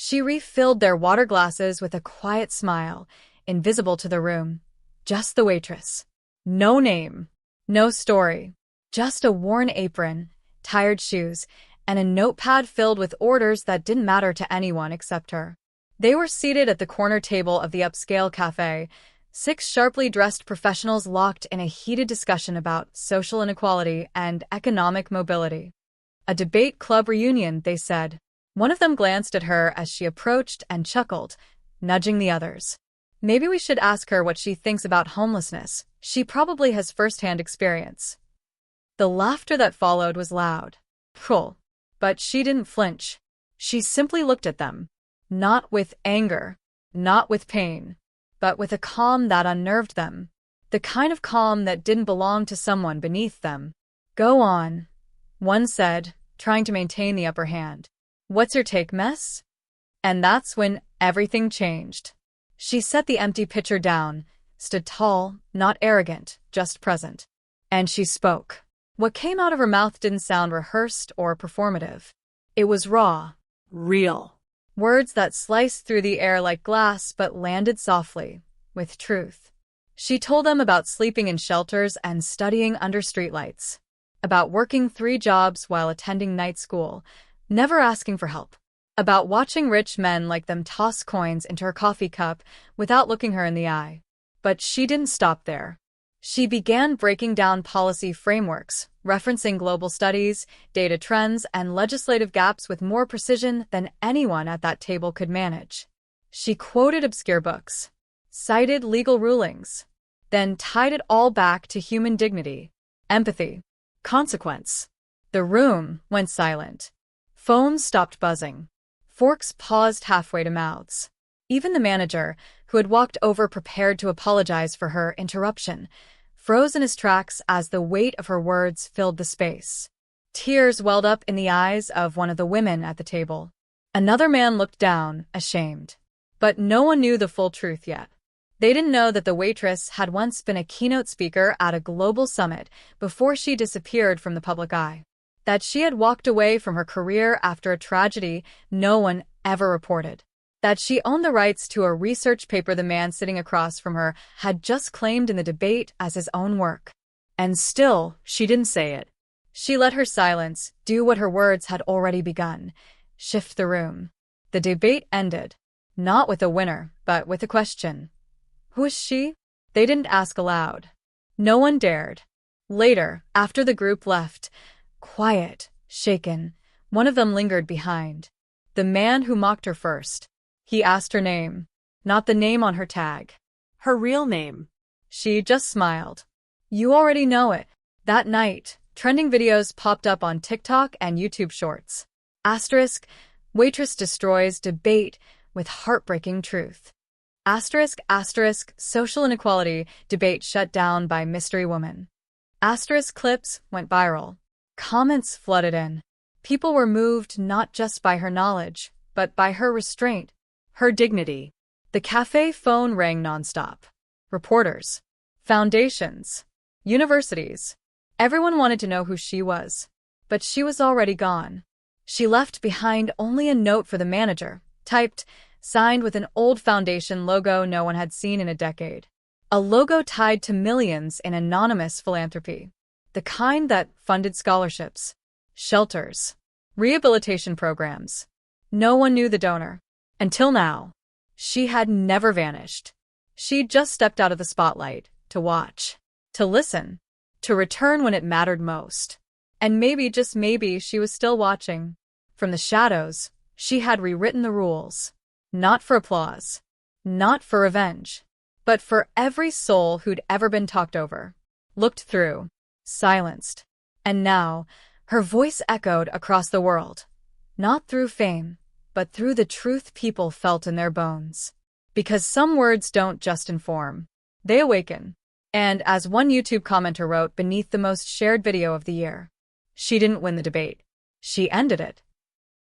She refilled their water glasses with a quiet smile, invisible to the room. Just the waitress. No name. No story. Just a worn apron, tired shoes, and a notepad filled with orders that didn't matter to anyone except her. They were seated at the corner table of the upscale cafe, 6 sharply dressed professionals locked in a heated discussion about social inequality and economic mobility. A debate club reunion, they said. One of them glanced at her as she approached and chuckled, nudging the others. Maybe we should ask her what she thinks about homelessness. She probably has first-hand experience. The laughter that followed was loud. Cruel. But she didn't flinch. She simply looked at them. Not with anger, not with pain, but with a calm that unnerved them. The kind of calm that didn't belong to someone beneath them. Go on, one said, trying to maintain the upper hand. What's your take, Mess? And that's when everything changed. She set the empty pitcher down, stood tall, not arrogant, just present. And she spoke. What came out of her mouth didn't sound rehearsed or performative. It was raw. Real. Words that sliced through the air like glass but landed softly, with truth. She told them about sleeping in shelters and studying under streetlights. About working 3 jobs while attending night school, never asking for help. About watching rich men like them toss coins into her coffee cup without looking her in the eye. But she didn't stop there. She began breaking down policy frameworks, referencing global studies, data trends, and legislative gaps with more precision than anyone at that table could manage. She quoted obscure books, cited legal rulings, then tied it all back to human dignity, empathy, consequence. The room went silent. Phones stopped buzzing. Forks paused halfway to mouths. Even the manager, who had walked over prepared to apologize for her interruption, froze in his tracks as the weight of her words filled the space. Tears welled up in the eyes of one of the women at the table. Another man looked down, ashamed. But no one knew the full truth yet. They didn't know that the waitress had once been a keynote speaker at a global summit before she disappeared from the public eye. That she had walked away from her career after a tragedy no one ever reported. That she owned the rights to a research paper the man sitting across from her had just claimed in the debate as his own work. And still, she didn't say it. She let her silence do what her words had already begun: shift the room. The debate ended, not with a winner, but with a question. Who is she? They didn't ask aloud. No one dared. Later, after the group left, quiet, shaken, one of them lingered behind. The man who mocked her first. He asked her name, not the name on her tag. Her real name. She just smiled. You already know it. That night, trending videos popped up on TikTok and YouTube Shorts. Asterisk, waitress destroys debate with heartbreaking truth. Asterisk, asterisk, social inequality debate shut down by mystery woman. Asterisk clips went viral. Comments flooded in. People were moved not just by her knowledge, but by her restraint. Her dignity. The cafe phone rang nonstop. Reporters. Foundations. Universities. Everyone wanted to know who she was. But she was already gone. She left behind only a note for the manager, typed, signed with an old foundation logo no one had seen in a decade. A logo tied to millions in anonymous philanthropy. The kind that funded scholarships, shelters, rehabilitation programs. No one knew the donor. Until now. She had never vanished. She'd just stepped out of the spotlight, to watch, to listen, to return when it mattered most. And maybe, just maybe, she was still watching. From the shadows, she had rewritten the rules. Not for applause. Not for revenge. But for every soul who'd ever been talked over. Looked through. Silenced. And now, her voice echoed across the world. Not through fame, but through the truth people felt in their bones. Because some words don't just inform. They awaken. And as one YouTube commenter wrote beneath the most shared video of the year, she didn't win the debate. She ended it.